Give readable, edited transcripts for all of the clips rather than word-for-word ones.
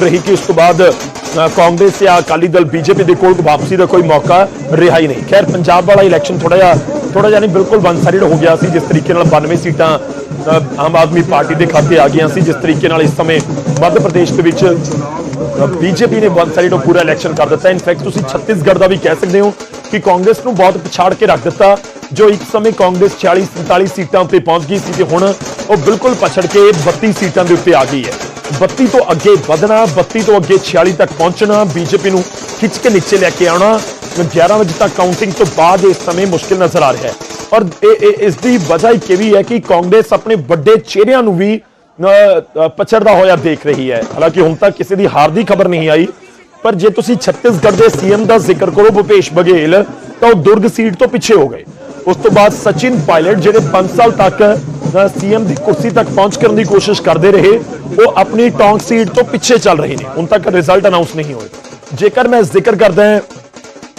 रही कि उस तो बाद कांग्रेस या अकाली दल बीजेपी के कोल वापसी का कोई मौका रहा ही नहीं। खैर पंजाब वाला इलैक्शन थोड़ा जिहा नहीं बिल्कुल वन साइड हो गया सी, जिस तरीके 92 सीटां आम आदमी पार्टी के खाते आ गई सी, जिस तरीके इस समय मध्य प्रदेश के बीजेपी ने वन साइड पूरा इलैक्शन कर दिता। इनफैक्ट तुसीं छत्तीसगढ़ का भी कह सकते हो कि कांग्रेस को बहुत पछाड़ के रख दिता, जो एक समय कांग्रेस 46-47 सीटां उत्ते पहुंच गई सी, हुण वो बिल्कुल पछड़ के 32 सीटां दे उत्ते आ गई है। 32 तो अगे बढ़ना, 32 तो अगे 46 तक पहुंचना, बीजेपी को खिंच के नीचे लैके आना 11 बजे तक काउंटिंग तो बाद इस समय मुश्किल नजर आ रहा है। और इसकी वजह एक भी है कि कांग्रेस अपने बड़े चेहरिਆਂ ਨੂੰ भी पछड़दा होया देख रही है। हालांकि हुण तक किसी की हार की खबर नहीं आई, पर जे तुसी छत्तीसगढ़ के सीएम का जिक्र करो भूपेश बघेल, तो दुर्ग सीट तो पिछे हो गए। उस तो बाद सचिन पायलट जिहड़े 5 साल तक सीएम की कुर्सी तक पहुंच करने की कोशिश करते रहे, वो अपनी टोंक सीट तो पिछे चल रहे हैं, उन तक रिजल्ट अनाउंस नहीं हुए। जेकर मैं जिक्र करदा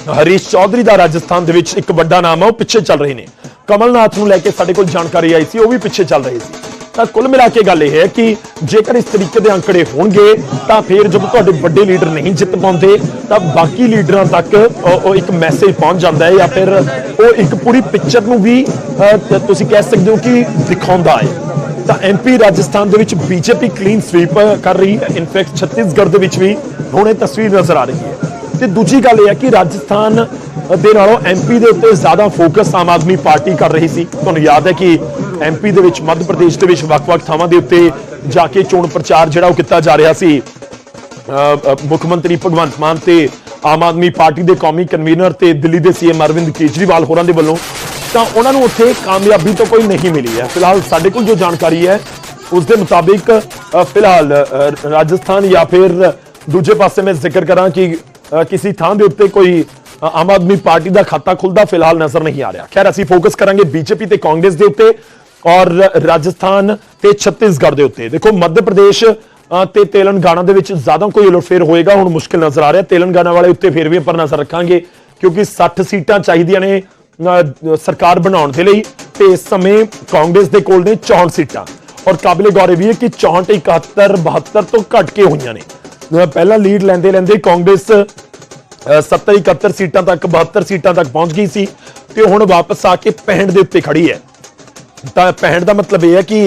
हरीश चौधरी का राजस्थान के एक बड़ा नाम है, वो पिछे चल रहे हैं। कमलनाथ को लैके साडे कोल जानकारी आई सी, वो भी पिछे चल रहे थे। तो कुल मिला के गल यह है कि जेकर इस तरीके के आंकड़े होंगे तो फिर जब तुहाडे बड़े लीडर नहीं जित पाते तो बाकी लीडरों तक एक मैसेज पहुंच जाता है, या फिर वो एक पूरी पिक्चर को भी तुसीं कह सकते हो कि दिखाता है। तो एमपी राजस्थान के बीजेपी क्लीन स्वीप कर रही है। इनफैक्ट छत्तीसगढ़ के भी हुण ये तस्वीर नजर आ रही है। तो दूजी गल यह है कि राजस्थान दे नालों एमपी के उत्ते ज्यादा फोकस आम आदमी पार्टी कर रही थी। तुहानूं याद है कि एमपी दे विच मध्य प्रदेश के वक्-वक् थावां दे उत्ते जाके चोण प्रचार जिहड़ा वो कीता जा रहा सी। मुख्यमंत्री भगवंत मान ते आम आदमी पार्टी के कौमी कन्वीनर ते दिल्ली के सीएम अरविंद केजरीवाल होरां दे वल्लों तां उन्हां नूं उत्थे कामयाबी तो कोई नहीं मिली है। फिलहाल साडे कोल जो जानकारी है उसके मुताबिक फिलहाल राजस्थान या फिर दूजे पासे मैं जिक्र करा कि किसी थां दे उत्ते कोई आम आदमी पार्टी का खाता खुलता फिलहाल नजर नहीं आ रहा। खैर असीं फोकस करांगे बीजेपी ते कांग्रेस के उत्ते और राजस्थान ते छत्तीसगढ़ के उत्ते। देखो मध्य प्रदेश ते तेलंगाना दे विच ज्यादा कोई उलटफेर होएगा हुण मुश्किल नजर आ रहा। तेलंगाना वाले उत्ते फिर भी पर नजर रखांगे, क्योंकि 60 सीटां चाहिदियां ने सरकार बनाउण दे लई, ते इस समय कांग्रेस दे कोल ने 64 सीटां। और काबिले गौर भी है कि 64, 71, 72 तो घट के हुईयां ने। पहला लीड लैंदे लैंदे कांग्रेस 70, 71 सीटां तक 72 सीटां तक पहुंच गई सी, ते हुण वापस आके 65 दे उत्ते खड़ी है। तो 65 का मतलब यह है कि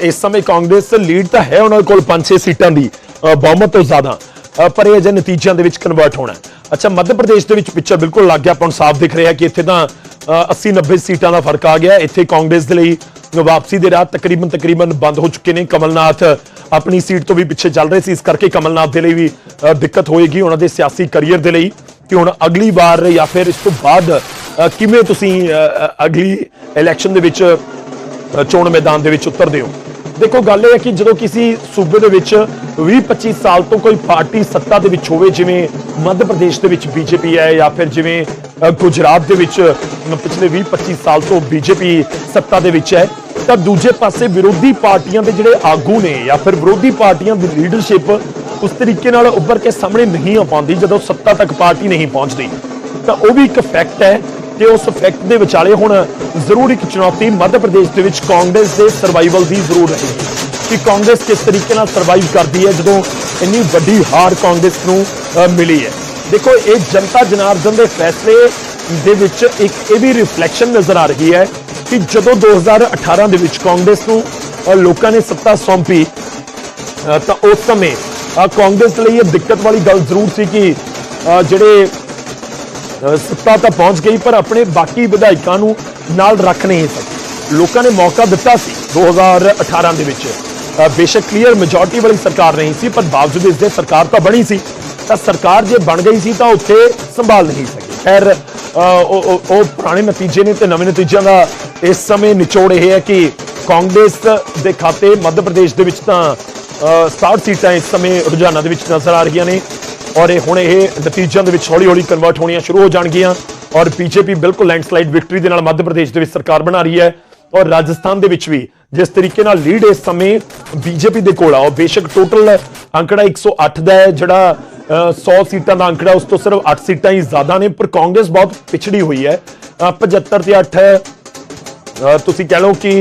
इस समय कांग्रेस लीड तो है उन्होंने कोल 5-6 सीटां दी बहुमत तो ज्यादा, पर यह नतीजों के कन्वर्ट होना है। अच्छा मध्य प्रदेश के पिक्चर बिल्कुल लग गया, अपन साफ दिख रहा है कि इत्थे तां 80-90 सीटां का फर्क आ गया। इत्थे कांग्रेस के लिए वापसी के राह तकरीबन बंद हो चुके हैं। कमलनाथ अपनी सीट तो भी पिछे चल रहे थे, इस करके कमलनाथ के लिए भी दिक्कत होएगी उन्होंने सियासी करियर के लिए कि हुण अगली बार या फिर इस तो बाद किवें तुसीं अगली इलैक्शन दे विच चोण मैदान दे विच उतरदे हो। देखो गल यह है कि जो किसी सूबे दे विच 20-25 साल तो कोई पार्टी सत्ता दे विच होवे, जिवें मध्य प्रदेश दे विच बीजेपी है, या फिर जिवें गुजरात दे विच पिछले 20-25 साल तो बीजेपी सत्ता दे विच है, तो दूजे पासे विरोधी पार्टियां दे जिहड़े आगू ने या फिर विरोधी पार्टियां दी लीडरशिप उस तरीके नाल उभर के सामने नहीं आ पाती जदों सत्ता तक पार्टी नहीं पहुंचती। तो वह भी एक फैक्ट है कि उस फैक्ट के विचाले हुण जरूर एक चुनौती मध्य प्रदेश के विच कांग्रेस के सर्वाइवल की जरूर रहेगी कि कांग्रेस किस तरीके नाल सर्वाइव करती है जदों इन्नी वड्डी हार कांग्रेस को मिली है। देखो ये जनता जनार्दन के फैसले दे विच एक ये भी रिफ्लैक्शन नजर आ रही है कि जदों 2018 दे विच कांग्रेस को लोगों ने सत्ता सौंपी तो उस समय कांग्रेस के लिए दिक्कत वाली गल जरूर सी कि जिहड़े सत्ता तो पहुंच गई पर अपने बाकी विधायकों नाल रख नहीं सकी। लोगों ने मौका दिता सी 2018 दे विच, बेशक क्लीयर मेजोरिटी वाली सरकार नहीं सी, पर बावजूद इसके सरकार तो बनी सी, तो सरकार जे बन गई सी तो उत्थे संभाल नहीं सकी। खैर वो पुराने नतीजे ने तो नवे नतीजों का इस समय निचोड़ यह है कि कांग्रेस के खाते मध्य प्रदेश के 60 सीटां इस समय रुझानों के नजर आ रही ने, और हुण ये नतीजों के हौली हौली कन्वर्ट होनियां शुरू हो जाएगियां। और बीजेपी बिल्कुल लैंडस्लाइड विक्टरी के नाल मध्य प्रदेश के सरकार बना रही है, और राजस्थान के भी जिस तरीके नाल लीड इस समय बीजेपी के कोल आ, बेशक टोटल अंकड़ा 108 का है, जिहड़ा 100 सीटां का अंकड़ा उस तो सिर्फ 8 सीटां ही ज्यादा ने, पर कांग्रेस बहुत पिछड़ी हुई है। 75 ते 8 तुसीं कह लो कि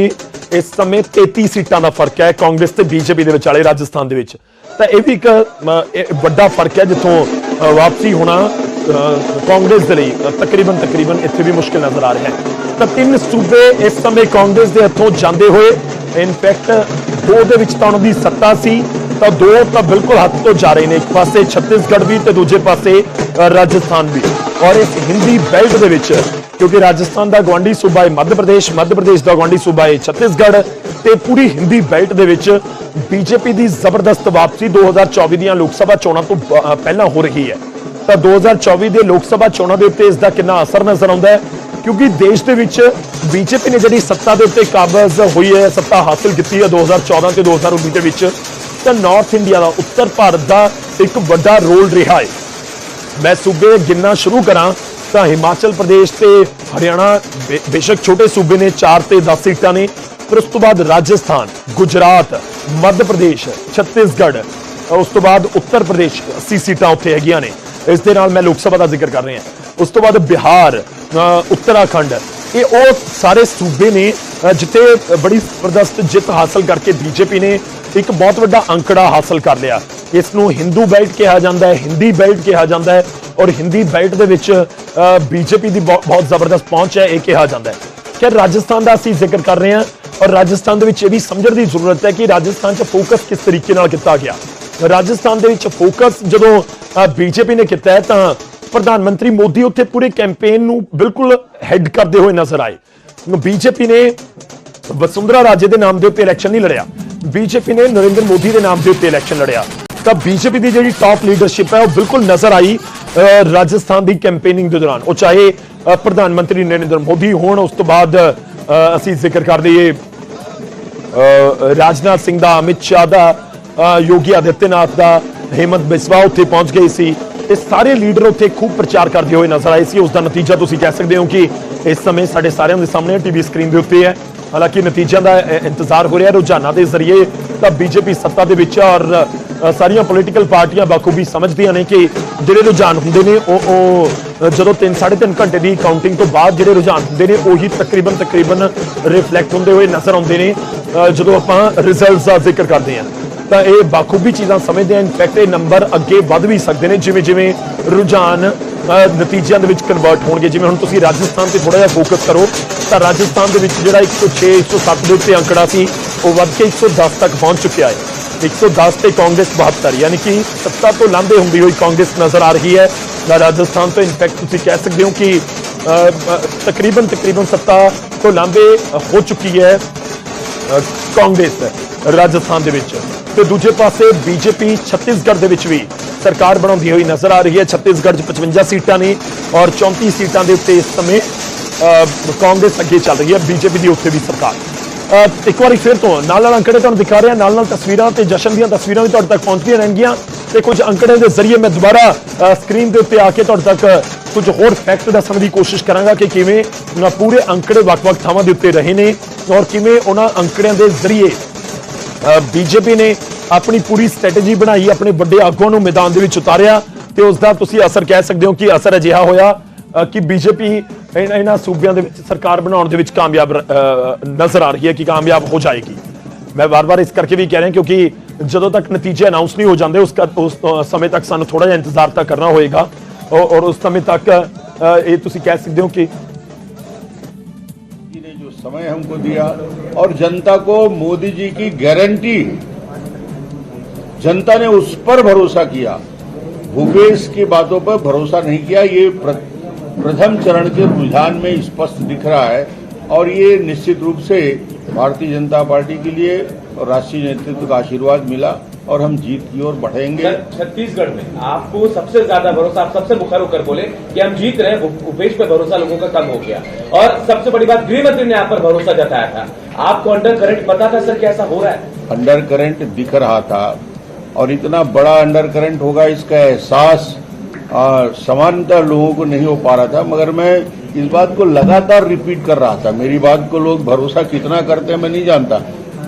इस समय 33 सीटां का फर्क है कांग्रेस ते बीजेपी के विचाले राजस्थान के विच। ਤਾਂ ਇਹ ਵੀ ਇੱਕ ਵੱਡਾ ਫਰਕ ਹੈ ਜਿੱਥੋਂ ਵਾਪਸੀ ਹੋਣਾ ਕਾਂਗਰਸ ਦੇ ਲਈ ਤਕਰੀਬਨ ਇੱਥੇ ਵੀ ਮੁਸ਼ਕਿਲ ਨਜ਼ਰ ਆ ਰਿਹਾ ਹੈ। ਤਾਂ 3 ਸੂਬੇ ਇਸ ਸਮੇਂ ਕਾਂਗਰਸ ਦੇ ਹੱਥੋਂ ਜਾਂਦੇ ਹੋਏ, ਇਨਫੈਕਟ 2 ਦੇ ਵਿੱਚ ਤਾਂ ਉਹਨਾਂ ਦੀ ਸੱਤਾ ਸੀ, ਤਾਂ 2 ਤਾਂ ਬਿਲਕੁਲ ਹੱਥ ਤੋਂ ਜਾ ਰਹੇ ਨੇ। ਇੱਕ ਪਾਸੇ ਛੱਤੀਸਗੜ੍ਹ ਵੀ ਤੇ ਦੂਜੇ ਪਾਸੇ ਰਾਜਸਥਾਨ ਵੀ। ਔਰ ਇਸ ਹਿੰਦੀ ਬੈਲਟ ਦੇ ਵਿੱਚ, ਕਿਉਂਕਿ ਰਾਜਸਥਾਨ ਦਾ ਗਵਾਂਢੀ ਸੂਬਾ ਹੈ ਮੱਧ ਪ੍ਰਦੇਸ਼ ਦਾ ਗਵਾਂਢੀ ਸੂਬਾ ਹੈ ਛੱਤੀਸਗੜ੍ਹ, ਤੇ ਪੂਰੀ ਹਿੰਦੀ ਬੈਲਟ ਦੇ ਵਿੱਚ ਬੀਜੇਪੀ ਦੀ ਜ਼ਬਰਦਸਤ ਵਾਪਸੀ 2024 ਦੀਆਂ ਲੋਕ ਸਭਾ ਚੋਣਾਂ ਤੋਂ ਪਹਿਲਾਂ ਹੋ ਰਹੀ ਹੈ। ਤਾਂ 2024 ਦੇ ਲੋਕ ਸਭਾ ਚੋਣਾਂ ਦੇ ਉੱਤੇ ਇਸ ਦਾ ਕਿੰਨਾ ਅਸਰ ਨਜ਼ਰ ਆਉਂਦਾ ਹੈ, ਕਿਉਂਕਿ ਦੇਸ਼ ਦੇ ਵਿੱਚ ਬੀਜੇਪੀ ਨੇ ਜਿਹੜੀ ਸੱਤਾ ਦੇ ਉੱਤੇ ਕਾਬਜ਼ ਹੋਈ ਹੈ, ਸੱਤਾ ਹਾਸਲ ਕੀਤੀ ਹੈ 2014 ਤੇ 2019 ਦੇ ਵਿੱਚ, ਤਾਂ ਨਾਰਥ ਇੰਡੀਆ ਦਾ, ਉੱਤਰ ਭਾਰਤ ਦਾ ਇੱਕ ਵੱਡਾ ਰੋਲ ਰਿਹਾ ਹੈ। ਮੈਂ ਸੂਬੇ ਗਿਣਨਾ ਸ਼ੁਰੂ ਕਰਾਂ ਤਾਂ ਹਿਮਾਚਲ ਪ੍ਰਦੇਸ਼ ਤੇ ਹਰਿਆਣਾ ਬੇਸ਼ੱਕ ਛੋਟੇ ਸੂਬੇ ਨੇ, 4 ਤੇ 10 ਸੀਟਾਂ ਨੇ, ਪਰ ਉਸ ਤੋਂ ਬਾਅਦ ਰਾਜਸਥਾਨ, ਗੁਜਰਾਤ, ਮੱਧ ਪ੍ਰਦੇਸ਼, ਛੱਤੀਸਗੜ੍ਹ, ਉਸ ਤੋਂ ਬਾਅਦ ਉੱਤਰ ਪ੍ਰਦੇਸ਼ 80 ਸੀਟਾਂ ਉੱਥੇ ਹੈਗੀਆਂ ਨੇ। ਇਸ ਦੇ ਨਾਲ ਮੈਂ ਲੋਕ ਸਭਾ ਦਾ ਜ਼ਿਕਰ ਕਰ ਰਿਹਾ। ਉਸ ਤੋਂ ਬਾਅਦ ਬਿਹਾਰ, ਉੱਤਰਾਖੰਡ, ਇਹ ਉਹ ਸਾਰੇ ਸੂਬੇ ਨੇ ਜਿੱਥੇ ਬੜੀ ਜ਼ਬਰਦਸਤ ਜਿੱਤ ਹਾਸਲ ਕਰਕੇ ਬੀਜੇਪੀ ਨੇ ਇੱਕ ਬਹੁਤ ਵੱਡਾ ਅੰਕੜਾ ਹਾਸਲ ਕਰ ਲਿਆ। ਇਸ ਨੂੰ ਹਿੰਦੂ ਬੈਲਟ ਕਿਹਾ ਜਾਂਦਾ ਹੈ, ਹਿੰਦੀ ਬੈਲਟ ਕਿਹਾ ਜਾਂਦਾ ਹੈ, ਔਰ ਹਿੰਦੀ ਬੈਲਟ ਦੇ ਵਿੱਚ ਬੀਜੇਪੀ ਦੀ ਬਹੁਤ ਜ਼ਬਰਦਸਤ ਪਹੁੰਚ ਹੈ, ਇਹ ਕਿਹਾ ਜਾਂਦਾ ਹੈ। ਖੈਰ ਰਾਜਸਥਾਨ ਦਾ ਅਸੀਂ ਜ਼ਿਕਰ ਕਰ ਰਹੇ ਹਾਂ, ਔਰ ਰਾਜਸਥਾਨ ਦੇ ਵਿੱਚ ਇਹ ਵੀ ਸਮਝਣ ਦੀ ਜ਼ਰੂਰਤ ਹੈ ਕਿ ਰਾਜਸਥਾਨ 'ਚ ਫੋਕਸ ਕਿਸ ਤਰੀਕੇ ਨਾਲ ਕੀਤਾ ਗਿਆ। ਰਾਜਸਥਾਨ ਦੇ ਵਿੱਚ ਫੋਕਸ ਜਦੋਂ ਬੀਜੇਪੀ ਨੇ ਕੀਤਾ ਹੈ ਤਾਂ ਪ੍ਰਧਾਨ ਮੰਤਰੀ ਮੋਦੀ ਉੱਥੇ ਪੂਰੇ ਕੈਂਪੇਨ ਨੂੰ ਬਿਲਕੁਲ ਹੈਡ ਕਰਦੇ ਹੋਏ ਨਜ਼ਰ ਆਏ। ਬੀਜੇਪੀ ਨੇ ਵਸੁੰਧਰਾ ਰਾਜੇ ਦੇ ਨਾਮ ਦੇ ਉੱਤੇ ਇਲੈਕਸ਼ਨ ਨਹੀਂ ਲੜਿਆ, ਬੀਜੇਪੀ ਨੇ ਨਰਿੰਦਰ ਮੋਦੀ ਦੇ ਨਾਮ ਦੇ ਉੱਤੇ ਇਲੈਕਸ਼ਨ ਲੜਿਆ। ਤਾਂ ਬੀਜੇਪੀ ਦੀ ਜਿਹੜੀ ਟਾਪ ਲੀਡਰਸ਼ਿਪ ਹੈ ਉਹ ਬਿਲਕੁਲ ਨਜ਼ਰ ਆਈ ਰਾਜਸਥਾਨ ਦੀ ਕੈਂਪੇਨਿੰਗ ਦੇ ਦੌਰਾਨ। ਉਹ ਚਾਹੇ ਪ੍ਰਧਾਨ ਮੰਤਰੀ ਨਰਿੰਦਰ ਮੋਦੀ ਹੋਣ, ਉਸ ਤੋਂ ਬਾਅਦ ਅਸੀਂ ਜ਼ਿਕਰ ਕਰ ਦਈਏ ਰਾਜਨਾਥ ਸਿੰਘ ਦਾ, ਅਮਿਤ ਸ਼ਾਹ ਦਾ, योगी आदित्यनाथ ਦਾ, हेमंत बिस्वा ਉੱਥੇ ਪਹੁੰਚ ਗਏ ਸੀ। ਇਹ ਸਾਰੇ ਲੀਡਰ ਉੱਥੇ ਖੂਬ ਪ੍ਰਚਾਰ ਕਰਦੇ ਹੋਏ ਨਜ਼ਰ ਆਏ ਸੀ। ਉਸ ਦਾ ਨਤੀਜਾ ਤੁਸੀਂ ਕਹਿ ਸਕਦੇ ਹੋ ਕਿ ਇਸ ਸਮੇਂ ਸਾਡੇ ਸਾਰਿਆਂ ਦੇ ਸਾਹਮਣੇ ਟੀਵੀ ਸਕਰੀਨ ਦੇ ਉੱਤੇ ਹੈ। ਹਾਲਾਂਕਿ ਨਤੀਜਿਆਂ ਦਾ ਇੰਤਜ਼ਾਰ ਹੋ ਰਿਹਾ ਰੁਝਾਨਾਂ ਦੇ ਜ਼ਰੀਏ, ਤਾਂ ਬੀਜੇਪੀ ਸੱਤਾ ਦੇ ਵਿੱਚ ਔਰ ਸਾਰੀਆਂ ਪੋਲੀਟੀਕਲ ਪਾਰਟੀਆਂ ਬਾਖੂਬੀ ਸਮਝਦੀਆਂ ਨੇ ਕਿ ਜਿਹੜੇ ਰੁਝਾਨ ਹੁੰਦੇ ਨੇ ਉਹ ਜਦੋਂ 3-3.5 ਘੰਟੇ ਦੀ ਕਾਊਂਟਿੰਗ ਤੋਂ ਬਾਅਦ ਜਿਹੜੇ ਰੁਝਾਨ ਹੁੰਦੇ ਨੇ ਉਹੀ ਤਕਰੀਬਨ ਰਿਫਲੈਕਟ ਹੁੰਦੇ ਹੋਏ ਨਜ਼ਰ ਆਉਂਦੇ ਨੇ ਜਦੋਂ ਆਪਾਂ ਰਿਜ਼ਲਟਸ ਦਾ ਜ਼ਿਕਰ ਕਰਦੇ ਹਾਂ। ਤਾਂ ਇਹ ਬਾਖੂਬੀ ਚੀਜ਼ਾਂ ਸਮਝਦੇ ਆ। ਇਨਫੈਕਟ ਇਹ ਨੰਬਰ ਅੱਗੇ ਵੱਧ ਵੀ ਸਕਦੇ ਨੇ ਜਿਵੇਂ ਰੁਝਾਨ ਨਤੀਜਿਆਂ ਦੇ ਵਿੱਚ ਕਨਵਰਟ ਹੋਣਗੇ। ਜਿਵੇਂ ਹੁਣ ਤੁਸੀਂ ਰਾਜਸਥਾਨ ਤੇ ਥੋੜਾ ਜਿਹਾ ਫੋਕਸ ਕਰੋ ਤਾਂ ਰਾਜਸਥਾਨ ਦੇ ਵਿੱਚ ਜਿਹੜਾ 106 107 ਦੇ ਉੱਤੇ ਅੰਕੜਾ ਸੀ ਉਹ ਵੱਧ ਕੇ 110 ਤੱਕ ਪਹੁੰਚ ਚੁੱਕਿਆ ਹੈ। 110 ਤੇ ਕਾਂਗਰਸ 72, ਯਾਨੀ ਕਿ ਸੱਤਾ ਤੋਂ ਲਾਂਭੇ ਹੁੰਦੀ ਹੋਈ ਕਾਂਗਰਸ ਨਜ਼ਰ ਆ ਰਹੀ ਹੈ ਰਾਜਸਥਾਨ ਤੋਂ। ਇਨਫੈਕਟ ਤੁਸੀਂ ਕਹਿ ਸਕਦੇ ਹੋ ਕਿ ਤਕਰੀਬਨ ਸੱਤਾ ਤੋਂ ਲਾਂਭੇ ਹੋ ਚੁੱਕੀ ਹੈ ਕਾਂਗਰਸ ਰਾਜਸਥਾਨ ਦੇ ਵਿੱਚ। ਤੇ ਦੂਜੇ ਪਾਸੇ ਬੀਜੇਪੀ ਛੱਤੀਸਗੜ੍ਹ ਦੇ ਵਿੱਚ ਵੀ ਸਰਕਾਰ ਬਣਾਉਂਦੀ ਹੋਈ ਨਜ਼ਰ ਆ ਰਹੀ ਹੈ। ਛੱਤੀਸਗੜ੍ਹ 'ਚ 55 ਸੀਟਾਂ ਨੇ ਔਰ 34 ਸੀਟਾਂ ਦੇ ਉੱਤੇ ਇਸ ਸਮੇਂ ਕਾਂਗਰਸ ਅੱਗੇ ਚੱਲ ਰਹੀ ਹੈ, ਬੀਜੇਪੀ ਦੀ ਉੱਥੇ ਵੀ ਸਰਕਾਰ। ਇੱਕ ਵਾਰੀ ਫਿਰ ਤੋਂ ਨਾਲ ਅੰਕੜੇ ਤੁਹਾਨੂੰ ਦਿਖਾ ਰਿਹਾ, ਨਾਲ ਤਸਵੀਰਾਂ ਤੇ ਜਸ਼ਨ ਦੀਆਂ ਤਸਵੀਰਾਂ ਵੀ ਤੁਹਾਡੇ ਤੱਕ ਪਹੁੰਚਦੀਆਂ ਰਹਿਣਗੀਆਂ ਤੇ ਕੁਝ ਅੰਕੜੇ ਦੇ ਜ਼ਰੀਏ ਮੈਂ ਦੁਬਾਰਾ ਸਕਰੀਨ ਦੇ ਉੱਤੇ ਆ ਕੇ ਤੁਹਾਡੇ ਤੱਕ ਕੁਝ ਹੋਰ ਫੈਕਟ ਦੱਸਣ ਦੀ ਕੋਸ਼ਿਸ਼ ਕਰਾਂਗਾ ਕਿ ਕਿਵੇਂ ਪੂਰੇ ਅੰਕੜੇ ਵੱਖ-ਵੱਖ ਥਾਵਾਂ ਦੇ ਉੱਤੇ ਰਹੇ ਨੇ ਔਰ ਕਿਵੇਂ ਉਹਨਾਂ ਅੰਕੜਿਆਂ ਦੇ ਜ਼ਰੀਏ ਬੀਜੇਪੀ ਨੇ ਆਪਣੀ ਪੂਰੀ ਸਟ੍ਰੈਟਜੀ ਬਣਾਈ, ਆਪਣੇ ਵੱਡੇ ਆਗੂਆਂ ਨੂੰ ਮੈਦਾਨ ਦੇ ਵਿੱਚ ਉਤਾਰਿਆ ਤੇ ਉਸ ਦਾ ਤੁਸੀਂ ਅਸਰ ਕਹਿ ਸਕਦੇ ਹੋ ਕਿ ਅਸਰ ਅਜਿਹਾ ਹੋਇਆ ਕਿ ਬੀਜੇਪੀ ਇਹਨਾਂ ਸੂਬਿਆਂ ਦੇ ਵਿੱਚ ਸਰਕਾਰ ਬਣਾਉਣ ਦੇ ਵਿੱਚ ਕਾਮਯਾਬ ਨਜ਼ਰ ਆ ਰਹੀ ਹੈ ਕਿ ਕਾਮਯਾਬ ਹੋ ਜਾਏਗੀ। ਮੈਂ ਵਾਰ-ਵਾਰ ਇਸ ਕਰਕੇ ਵੀ ਕਹਿ ਰਿਹਾ ਕਿਉਂਕਿ ਜਦੋਂ ਤੱਕ ਨਤੀਜੇ ਅਨਾਉਂਸ ਨਹੀਂ ਹੋ ਜਾਂਦੇ ਉਸ ਸਮੇਂ ਤੱਕ ਸਾਨੂੰ ਥੋੜਾ ਜਿਹਾ ਇੰਤਜ਼ਾਰ ਤਾਂ ਕਰਨਾ ਹੋਏਗਾ और उस समय तक ये तुसी कह सकते हो कि ने जो समय हमको दिया और जनता को मोदी जी की गारंटी, जनता ने उस पर भरोसा किया, भूपेश की बातों पर भरोसा नहीं किया। ये प्रथम चरण के रुझान में स्पष्ट दिख रहा है और ये निश्चित रूप से भारतीय जनता पार्टी के लिए और राष्ट्रीय नेतृत्व का आशीर्वाद मिला और हम जीत की ओर बढ़ेंगे। छत्तीसगढ़ में आपको सबसे ज्यादा भरोसा, आप सबसे मुखर होकर बोले कि हम जीत रहे हैं, भूपेश पर भरोसा लोगों का कम हो गया और सबसे बड़ी बात गृह मंत्री ने आप पर भरोसा जताया था। आपको अंडर करंट पता था सर कि ऐसा हो रहा है? अंडर करंट दिख रहा था और इतना बड़ा अंडर करंट होगा इसका एहसास सामान्यतः लोगों को नहीं हो पा रहा था, मगर मैं इस बात को लगातार रिपीट कर रहा था। मेरी बात को लोग भरोसा कितना करते हैं मैं नहीं जानता,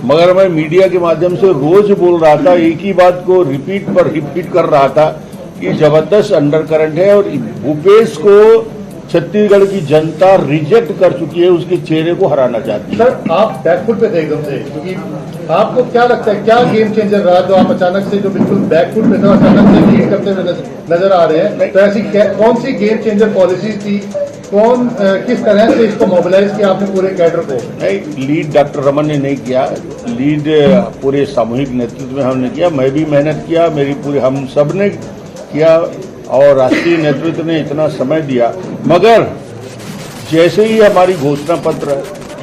मगर मैं मीडिया के माध्यम से रोज बोल रहा था, एक ही बात को रिपीट कर रहा था कि जबरदस्त अंडर करंट है और भूपेश को छत्तीसगढ़ की जनता रिजेक्ट कर चुकी है, उसके चेहरे को हराना चाहती है। सर आप बैकफुट पे थे एकदम से, क्योंकि आपको क्या लगता है क्या गेम चेंजर रहा जो आप अचानक से जो बिल्कुल बैकफुट पे थे अचानक से लीड करते हुए नजर आ रहे हैं? तो ऐसी कौन सी गेम चेंजर पॉलिसीज थी, किस तरह से इसको मोबिलाइज किया आपने पूरे कैडर को? नहीं, लीड डॉक्टर रमन ने नहीं किया, लीड पूरे सामूहिक नेतृत्व में हमने किया। मैं भी मेहनत किया, मेरी पूरी हम सब ने किया और राष्ट्रीय नेतृत्व ने इतना समय दिया। मगर जैसे ही हमारी घोषणा पत्र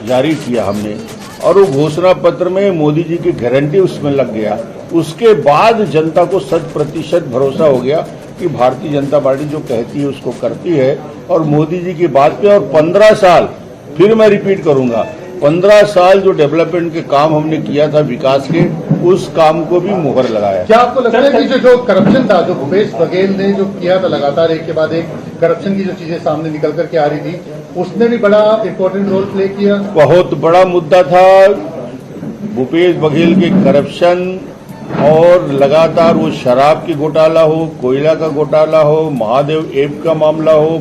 जारी किया हमने और वो घोषणा पत्र में मोदी जी की गारंटी उसमें लग गया, उसके बाद जनता को 100% भरोसा हो गया कि भारतीय जनता पार्टी जो कहती है उसको करती है और मोदी जी की बात पे। और 15 साल, फिर मैं रिपीट करूंगा, 15 साल जो डेवलपमेंट के काम हमने किया था विकास के, उस काम को भी मुहर लगाया। क्या आपको लगता है कि जो करप्शन था, जो भूपेश बघेल ने जो किया था लगातार एक के बाद एक करप्शन की जो चीजें सामने निकल करके आ रही थी, उसने भी बड़ा इंपॉर्टेंट रोल प्ले किया? बहुत बड़ा मुद्दा था भूपेश बघेल के करप्शन, और लगातार वो शराब की घोटाला हो, कोयला का घोटाला हो, महादेव ऐप का मामला हो,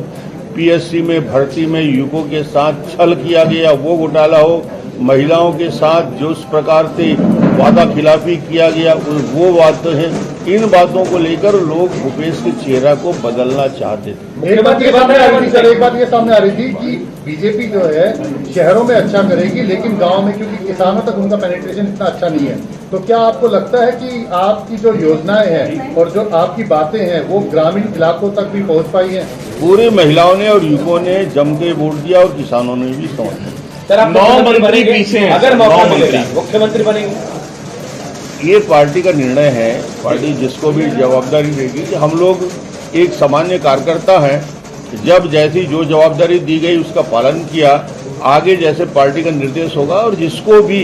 पीएससी में भर्ती में यूको के साथ छल किया गया वो घोटाला हो, महिलाओं के साथ जो उस प्रकार से वादा खिलाफी किया गया वो बातें हैं। इन बातों को लेकर लोग भूपेश के चेहरा को बदलना चाहते थे। एक बात ये सामने आ रही थी सर, एक बात ये सामने आ रही थी कि बीजेपी जो है शहरों में अच्छा करेगी, लेकिन गांव में क्योंकि किसानों तक उनका पेनिट्रेशन इतना अच्छा नहीं है, तो क्या आपको लगता है कि आपकी जो योजनाएं हैं और जो आपकी बातें हैं वो ग्रामीण इलाकों तक भी पहुंच पाई हैं? पूरी महिलाओं ने और युवकों ने जम के वोट दिया और किसानों ने भी समझ लिया। सर आप 9 मंत्री पीछे हैं, अगर मौका 9 मिलेगा मंत्री। मुख्यमंत्री बनेंगे? ये पार्टी का निर्णय है, पार्टी जिसको भी जवाबदारी देगी कि हम लोग एक सामान्य कार्यकर्ता हैं, जब जैसी जो जवाबदारी दी गई उसका पालन किया, आगे जैसे पार्टी का निर्देश होगा और जिसको भी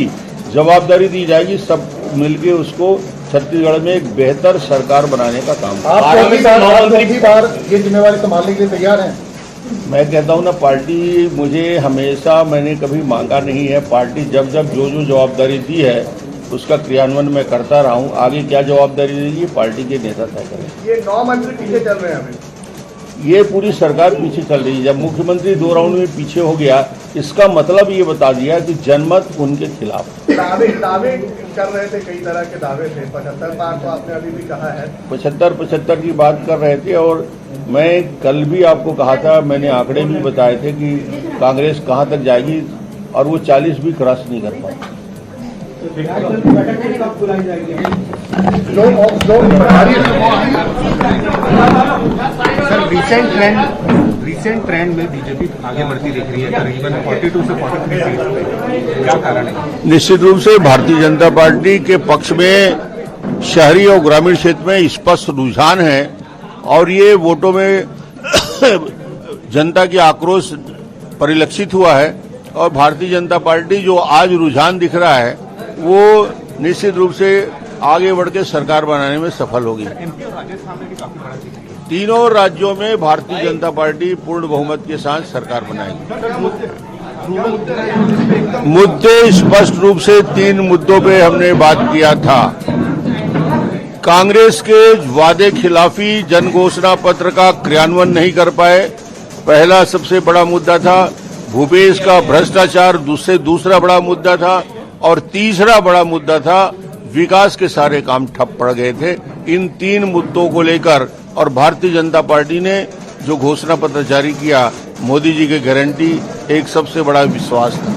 जवाबदारी दी जाएगी सब मिलके उसको छत्तीसगढ़ में एक बेहतर सरकार बनाने का काम करें। आप चौथी बार ये जिम्मेवारी संभालने के लिए तैयार हैं? मैं कहता हूं ना, पार्टी मुझे हमेशा, मैंने कभी मांगा नहीं है। पार्टी जब जब जो जो जवाबदारी दी है उसका क्रियान्वयन मैं करता रहा हूं। आगे क्या जवाबदारी देगी पार्टी के नेता तय करें। ये 9 मंत्री पीछे चल रहे हैं अभी, ये पूरी सरकार पीछे चल रही है। जब मुख्यमंत्री 2 राउंड में पीछे हो गया, इसका मतलब ये बता दिया कि जनमत उनके खिलाफ। दावे कर रहे थे, कई तरह के दावे थे, 75 बार तो आपने अभी भी कहा है। 75 की बात कर रहे थे और मैं कल भी आपको कहा था, मैंने आंकड़े भी बताए थे कि कांग्रेस कहां तक जाएगी और वो 40 भी क्रॉस नहीं कर पाएगी। सर रिसेंट ट्रेंड में बीजेपी आगे बढ़ती दिख रही है, करीबन 42 से 43 सीट पे, क्या कारण है? निश्चित रूप से भारतीय जनता पार्टी के पक्ष में शहरी और ग्रामीण क्षेत्र में स्पष्ट रुझान है और ये वोटों में जनता की आक्रोश परिलक्षित हुआ है और भारतीय जनता पार्टी जो आज रुझान दिख रहा है वो निश्चित रूप से आगे बढ़ के सरकार बनाने में सफल होगी। एमपी और राजस्थान में भी काफी बड़ा जीत है। तीनों राज्यों में भारतीय जनता पार्टी पूर्ण बहुमत के साथ सरकार बनाएगी। मुद्दे स्पष्ट रूप से 3 मुद्दों पे हमने बात किया था। कांग्रेस के वादे खिलाफी जन घोषणा पत्र का क्रियान्वयन नहीं कर पाए, पहला सबसे बड़ा मुद्दा था। भूपेश का भ्रष्टाचार दूसरा बड़ा मुद्दा था और तीसरा बड़ा मुद्दा था विकास के सारे काम ठप पड़ गए थे। इन 3 मुद्दों को लेकर और भारतीय जनता पार्टी ने जो घोषणा पत्र जारी किया, मोदी जी की गारंटी एक सबसे बड़ा विश्वास था।